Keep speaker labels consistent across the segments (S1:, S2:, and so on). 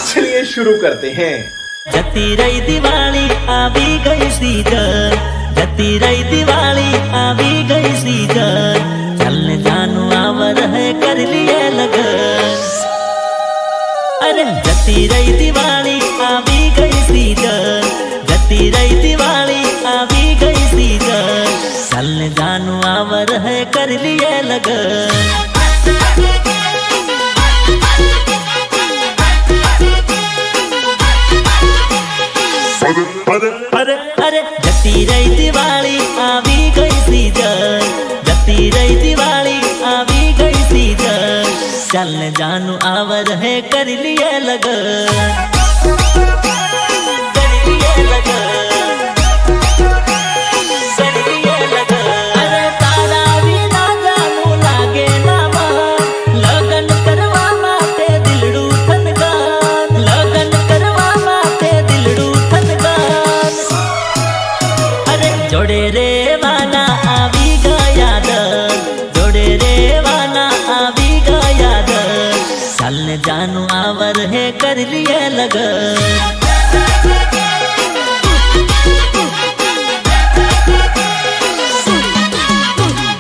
S1: चलिए शुरू करते हैं।
S2: जती रही दिवाली आवी गई सीजन, जती रही दिवाली आवी गई सीजन, चलने जानू आवर है कर लिए लगन। अरे जती रही दिवाली आवी गई सीजन, जती रही दिवाली आवी गई सीजन, चलने जानू आवर है कर लिए लगन। अरे जती रही दिवाली आवी गई सीजन, जती रही दिवाली आवी गई सीजन, चलने जानू आवर है कर लिए लगन, कर लिए लगन, कर लिए लगन। अरे तारा भी ना जानू लागे ना मन, लगन करवा माटे दिलडू थनगान, लगन करवा माटे दिलडू थनगान। अरे जोड़े रे वाला आवी गया दर, जोड़े रे वाला आवी गया दर, चलने जानू आवर है कर लिए लगन।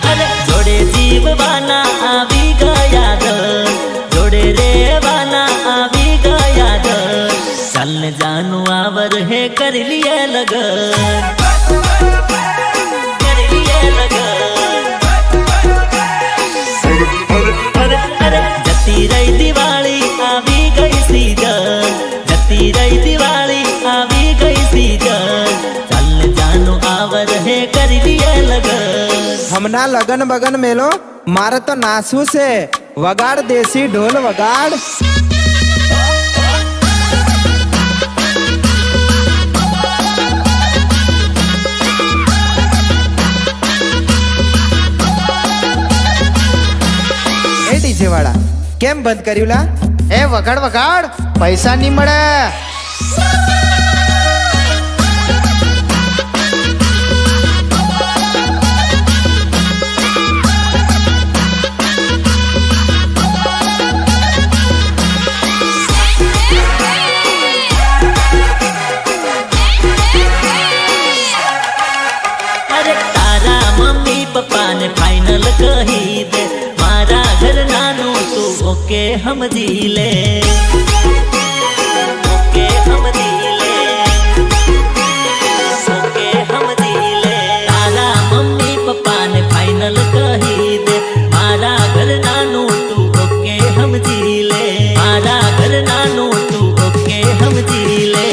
S2: अरे जोड़े जीव वाला आवी गया दर, जोड़े रे वाला आवी गया दर, चलने जानू आवर है कर लिए लगन, कर लिए लगन। अरे जती रही दिवाली आवी गई सीजन, जती रही दिवाली आवी गई सीजन, चलने जानू आवर है कर लिए लगन।
S3: हमना लगन बगन मेलो मारे तो नासू से वगाड़ देसी ढोल वगाड़। ए डीजे वाला केम बंद कर्युला?
S4: ए वगाड़ वगाड़ पैसा नहीं मळे।
S2: अरे तारा मम्मी पप्पा ने फाइनल कही दे, मारा घर नानू तू ओके हम जी ले, ओके हम जी ले, ओके हम जी ले। तारा मम्मी पप्पा ने फाइनल कही दे, मारा घर नानू तू ओके हम जी ले, मारा घर नानू तू ओके हम जी ले।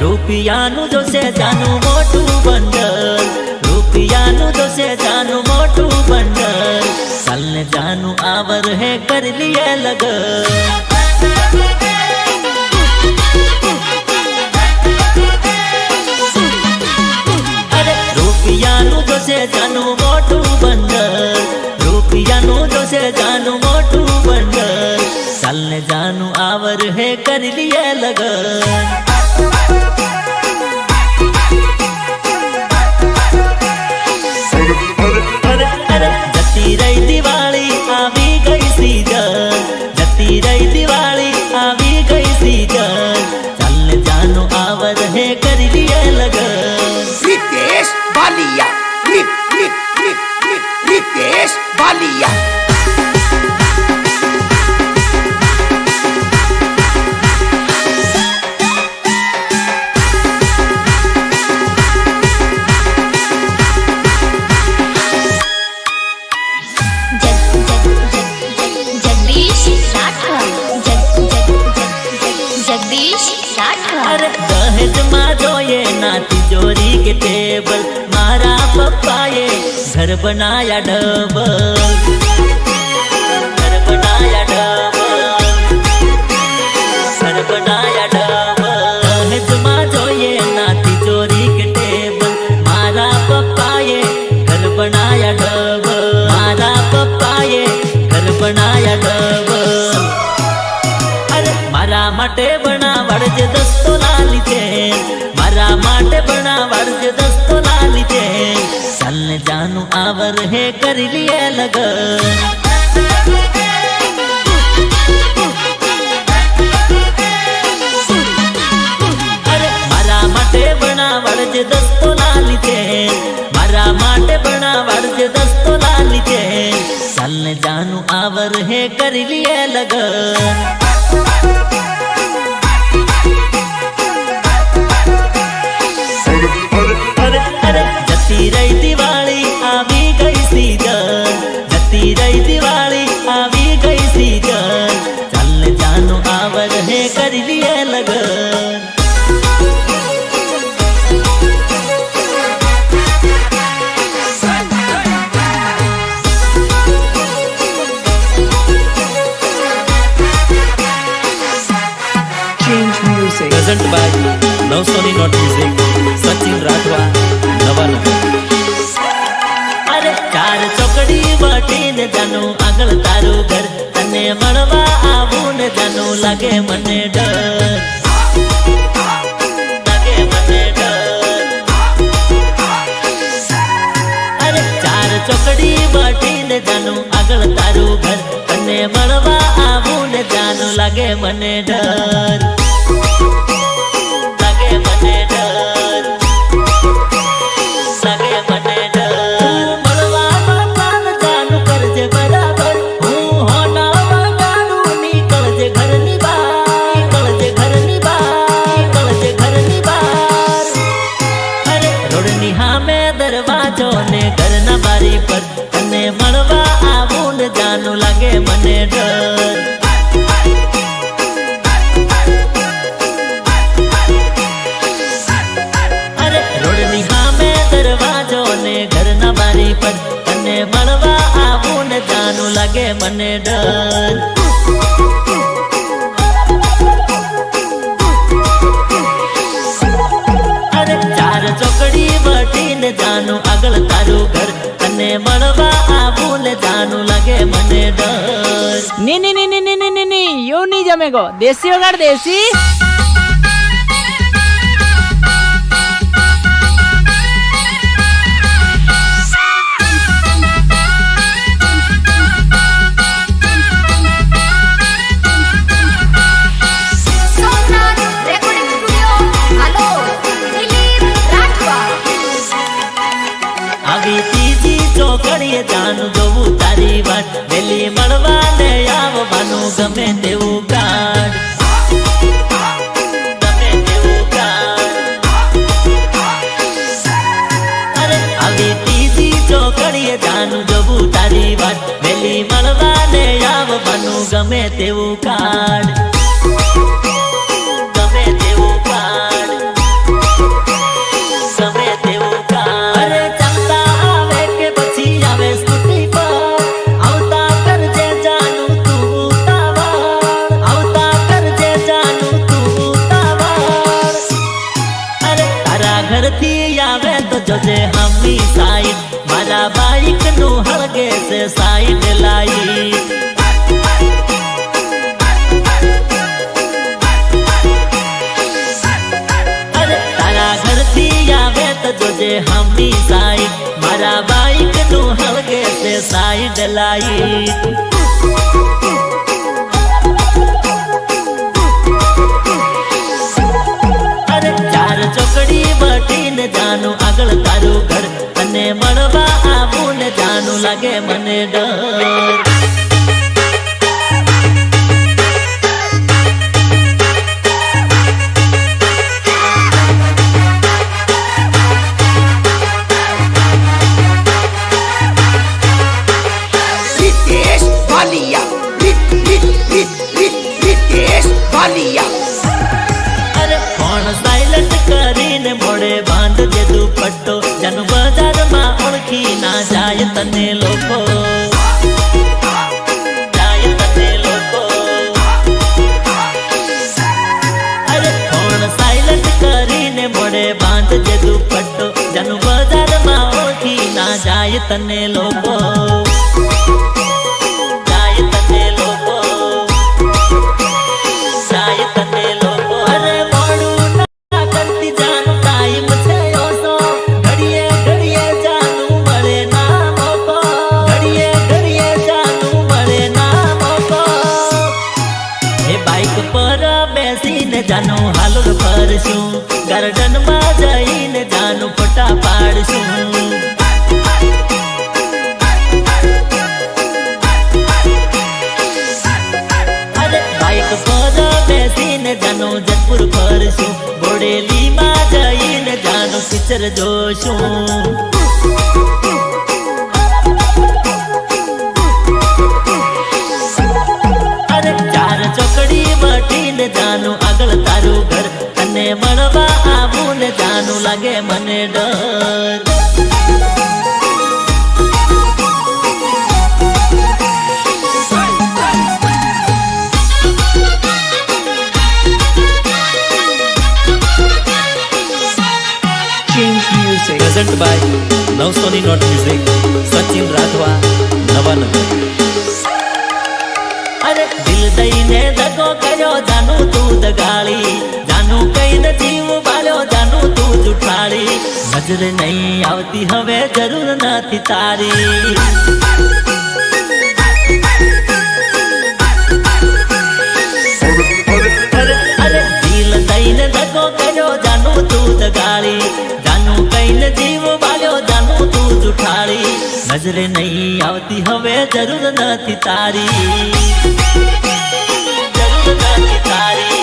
S2: રૂપિયાનું જોશે જાનું મોટું બંડલ, રૂપિયાનું જોશે જાનું મોટું બંડલ, ચાલને જાનું આवर હે કર લીએ લગન। અરે રૂપિયાનું જોશે જાનું મોટું બંડલ, રૂપિયાનું જોશે જાનું મોટું બંડલ, ચાલને જાનું આवर હે કર લીએ લગન। जती रही दिवाली आवी गई सीजन, जती रही दिवाली आवी गई सीजन, चलने जानू आवर है कर लिए लगन।
S5: रितेश बालिया, रितेश बालिया।
S2: अरे दहेज में जोये ना तिजोरी के टेबल, मारा पप्पाए घर बनाया डबल, घर बनाया डबल, घर बनाया डबल। दहेज में जोये ना तिजोरी के टेबल, मारा पप्पाए घर बना જાનું આવર હે કરી લીએ લગન અરે મારા માટે બનાવડજે દસ્તો લાલી છે મારા માટે બનાવડજે દસ્તો લાલી છે ચાલ ને જાનું આવર હે કરી લીએ લગન જતી રહી દિવાળી આવી ગઈ સીઝન જતી રહી દિવાળી આવી ગઈ સીઝન ચાલ ને જાનું આવર હે કરી લીએ લગન
S6: Present by Navsoni Not Music, Sachin Rathwa, Navana.
S2: અરે ચાર ચોકડી વટીને જાનું આગળ તારું ઘર તને મળવા આવું ને જાનું લાગે મને ડર લાગે મને ડર અરે ચાર ચોકડી વટીને જાનું આગળ તારું ઘર તને મળવા આવું ને જાનું લાગે મને ડર લાગે મને ડર લાગે મને ડર મળવામાં કાન જાનું કરજે બરાબર હું હોના વગાડું નીકળજે ઘરની બહાર નીકળજે ઘરની બહાર નીકળજે ઘરની બહાર અરે રોડની સામે દરવાજો ને ઘરના બારી પર તને મળવા આવું ને જાનું લાગે મને ડર ઘરના બારી પર તને મળવા આવું ને જાનું લાગે મને ડર અરે ચાર ચોકડી વટીને જાનું આગળ તારું ઘર તને મળવા આવું ને જાનું લાગે મને ડર
S7: नहीं नहीं नहीं नहीं नहीं नहीं नहीं यूं नहीं जमेगा देसी वगाड़ देसी આવી ત્રીજી ચોકડીએ જાનું જોવું તારી વાત વેલી મળવા ને આવવાનું ગમે તેવું કાઢ ગમે તેવું કાઢ અરે આવી ત્રીજી ચોકડીએ જાનું જોવું તારી વાત વેલી મળવા ને આવવાનું ગમે તેવું કાઢ ગમે તેવું કાઢ ગમે તેવું કાઢ અરે ચંદા આવે કે પછી આવે સ્કૂટી પર આવતા કરજે જાનું તું ઉતાવળ આવતા કરજે જાનું તું ઉતાવળ અરે તારા ઘરથી આવે તો જોજે હમી સાઈડ મારા બાઈક નું હળગે છે સાઈડ લાઈટ જોજે હમી સાઈડ મારા બાઈક નું હળગે છે સાઈડ લાઈટ અરે ચાર ચોકડી વટીને જાનું આગળ તારું ઘર તને મળવા આવું ને જાનું લાગે મને ડર અરે કોણ સાયલન્ટ કરીને મોડે બાંધજે દુપટ્ટો જાનું બજારમાં ઓળખી ના જાય તને લોકો જાય તને લોકો અરે કોણ સાયલન્ટ કરીને મોડે બાંધજે દુપટ્ટો જાનું બજારમાં ઓળખી ના જાય તને લોકો
S2: પિક્ચર જોશું. અરે ચાર ચોકડી વટીને જાનું આગળ તારું ઘર, તને મળવા આવું ને જાનું લાગે મને ડર.
S6: પ્રેઝન્ટ બાય નવસોની નોટ મ્યુઝિક, સચિન રાઠવા, નવાનગર.
S2: અરે દિલ દઈને દગો કર્યો જાનું તું દગાળી, જાનું કઈને જીવ બાળ્યો જાનું તું જુઠાળી. નજર નહીં આવતી હવે જરૂર નથી તારી. અરે દિલ દઈને દગો કર્યો જાનું તું દગાળી, જાનું કઈને જીવ બાળ્યો જાનું તું જુઠાળી. નજરે નહીં આવતી હવે જરૂર નથી તારી. જરૂર નથી તારી.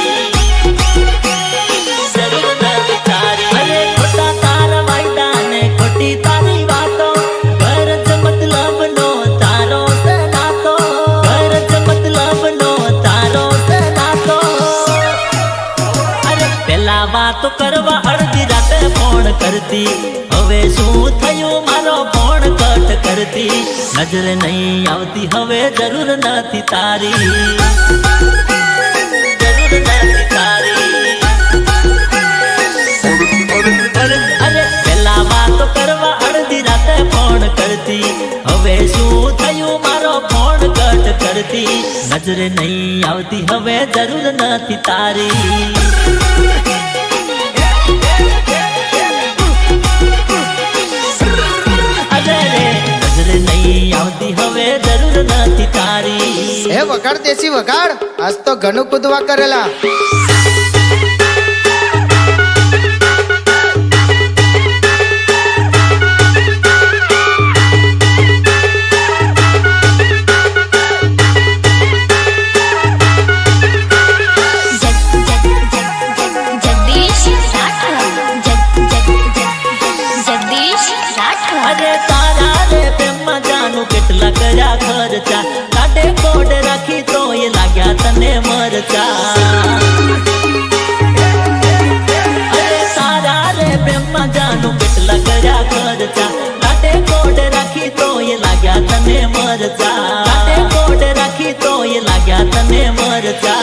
S2: જરૂર નથી તારી. અરે ખોટા તારા વાયદા ને ખોટી તારી વાતો, ગરજ મતલબ નો તારો સનાતો, ગરજ મતલબ નો તારો સનાતો. અરે પેલા વાતો કરવા અડધી રાતે ફોન કરતી, હવે શું થયું મારો ફોન કટ કરતી. નજર નહીં આવતી હવે જરૂર નથી તારી. જરૂર નથી તારી. અરે પેલા વાતો કરવા અડધી રાતે ફોન કરતી, હવે શું થયું મારો ફોન કટ કરતી. નજર નહીં આવતી હવે જરૂર નથી તારી. આવતી હવે જરૂર નથી તારી.
S4: હે વગાડ દેશી વગાડ, આજ તો ઘણું કૂદવા કરેલા.
S2: અરે તારા રે પ્રેમમાં જાનું કેટલા કર્યા ખર્ચા, કાઢે કોડ રાખી તો એ લાગ્યા તને મરચા. અરે તારા રે પ્રેમમાં જાનું કેટલા કર્યા ખર્ચા, કાઢે કોડ રાખી તો એ લાગ્યા તને મરચા. કાઢે કોડ રાખી તો એ લાગ્યા તને મરચા.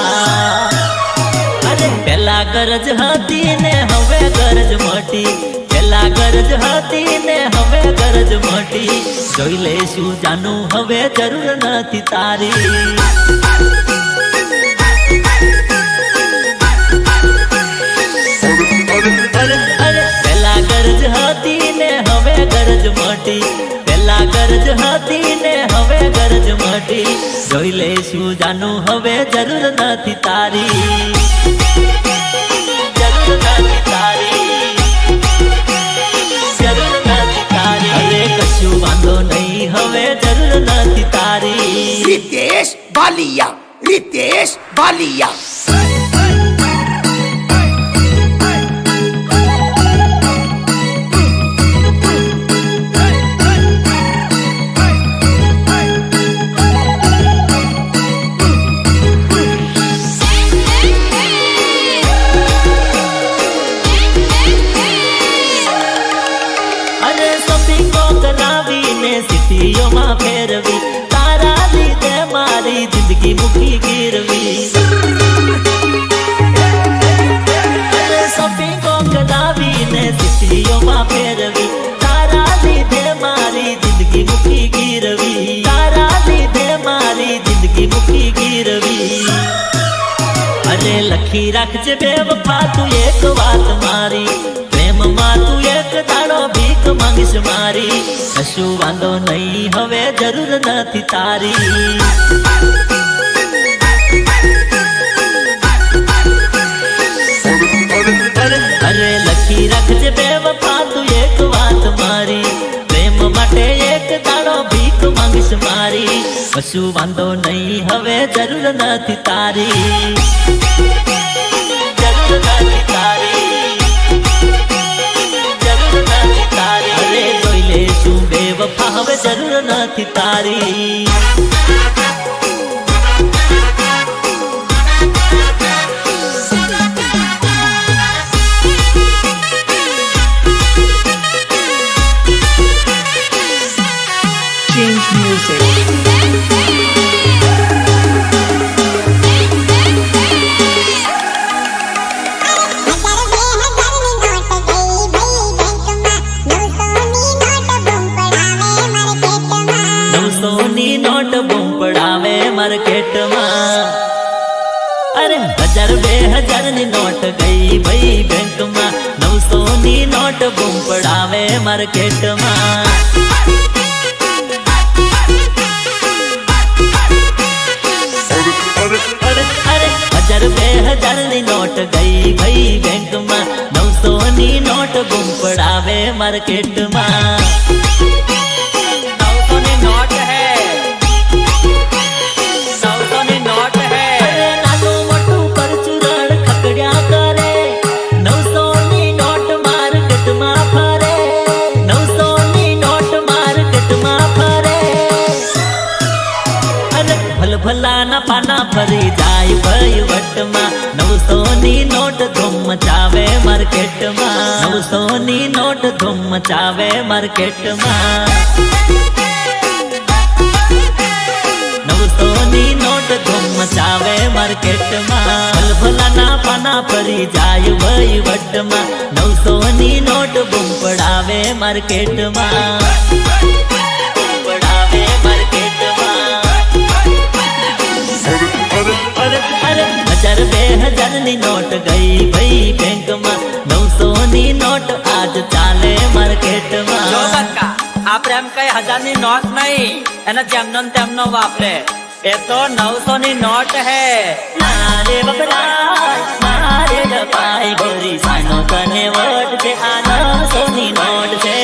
S2: અરે પેલા ગરજ હતી ને હવે ગરજ મટી, પેલા ગરજ હતી ને હવે ગરજ મટી. જોઈ લેશું જાનું હવે જરૂર નથી તારી. અરે પેલા ગરજ હતી ને હવે ગરજ મટી, પેલા ગરજ હતી ને હવે ગરજ મટી. જોઈ લેશું જાનું હવે જરૂર નથી તારી. જરૂર નથી તારી. જરૂર નથી તારી. અરે કશું વાંધો નહીં હવે જરૂર નથી તારી.
S5: रितेश बालिया, रितेश बालिया.
S2: અરે શોપિંગો કરાવીને સિટીઓમાં ફેરવી, તારા લીધે મારી જિંદગી મૂકી ગીરવી. અરે શોપિંગો કરાવીને સિટીઓમાં ફેરવી, તારા લીધે મારી જિંદગી મૂકી ગીરવી. તારા લીધે મારી જિંદગી મૂકી ગીરવી. અરે લખી રાખજે બેવફા તું એક વાત મારી, પ્રેમમાં તું એક દાડો ભીખ માંગીશ મારી. કશું વાંધો નહીં હવે જરૂર નથી તારી. અરે લખી રાખજે બેવફા તું એક વાત મારી, પ્રેમ માટે એક દાડો ભીખ માંગીશ મારી. કશું વાંધો નહીં હવે જરૂર નથી તારી. જરૂર નથી તારી. જરૂર હવે જરૂર નથી તારી.
S7: Change music.
S2: નવસોની નોટ બૂમ પડાવે માર્કેટમાં. અરે 1000 2000 ની નોટ ગઈ ભાઈ બેંકમાં. 900 ની નોટ બૂમ પડાવે માર્કેટમાં. અરે 1000 2000 ની નોટ ગઈ ભાઈ બેંકમાં. 900 ની નોટ બૂમ પડાવે માર્કેટમાં. 900 ની નોટ હે, 900 ની નોટ હે. અરે નાનું મોટું પરચુરણ ખકડ્યા કરે. 900 ની નોટ માર્કેટમાં ફરે. 900 ની નોટ માર્કેટમાં ફરે. અરે ભલભલાના પાના ફરી જાય ભાઈ વટમાં. 900 ની નોટ ધૂમ મચાવે માર્કેટમાં. 900 ની નોટ ધૂમ મચાવે માર્કેટમાં. 900 ની નોટ ધૂમ મચાવે માર્કેટમાં. ભલભલાના પાના ફરી જાય ભાઈ વટમાં. 900 ની નોટ બૂમ પડાવે માર્કેટમાં. પડાવે માર્કેટમાં. અરે 1000 2000 ની નોટ ગઈ ભાઈ બેંકમાં. 900 ની નોટ આજ ચાલે
S8: જો
S2: માર્કેટમાં.
S8: બક્કા આપણે એમ કઈ 1000 ની નોટ નહીં, એને જેમનો ને તેમનો વાપરે. એ તો 900 ની નોટ હે.
S2: મારે બકરા મારે ડપાઈ ગોરી સાનો તને વોટ છે. આ 900 ની નોટ છે.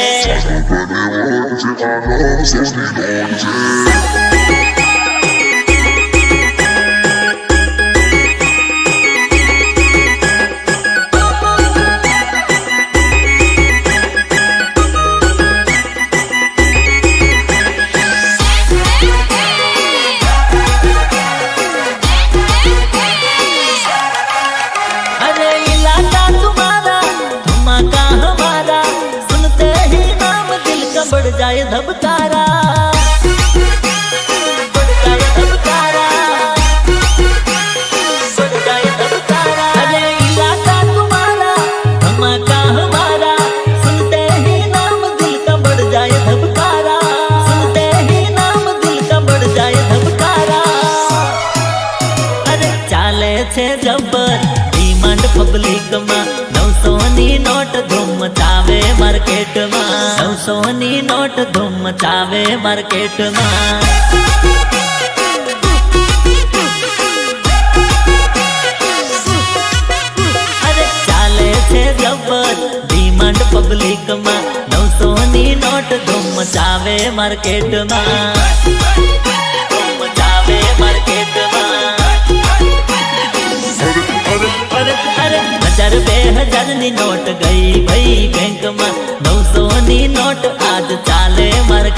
S2: अरे इलाका तुम्हारा धमाका हमारा, सुनते ही नाम दिल का बढ़ जाए धबकारा. बढ़ जाए धबकारा. बढ़ जाए धबकारा. अरे इलाका तुम्हारा धमाका हमारा, सुनते ही नाम दिल का बढ़ जाए धबकारा. सुनते ही नाम दिल का बढ़ जाए धबकारा. अरे चाले छे जबर ડિમાન્ડ પબ્લિકમાં. 900 ની નોટ ધૂમ મચાવે માર્કેટમાં. 900 ની નોટ ધૂમ મચાવે માર્કેટમાં. અરે ચાલે છે જબર ડિમાન્ડ પબ્લિકમાં. 900 ની નોટ ધૂમ મચાવે માર્કેટમાં. ધૂમ મચાવે માર્કેટમાં. અરે 1000 2000 ની નોટ ગઈ ભાઈ બેંકમાં. 900 ની નોટ આજ ચાલે માર્કેટ.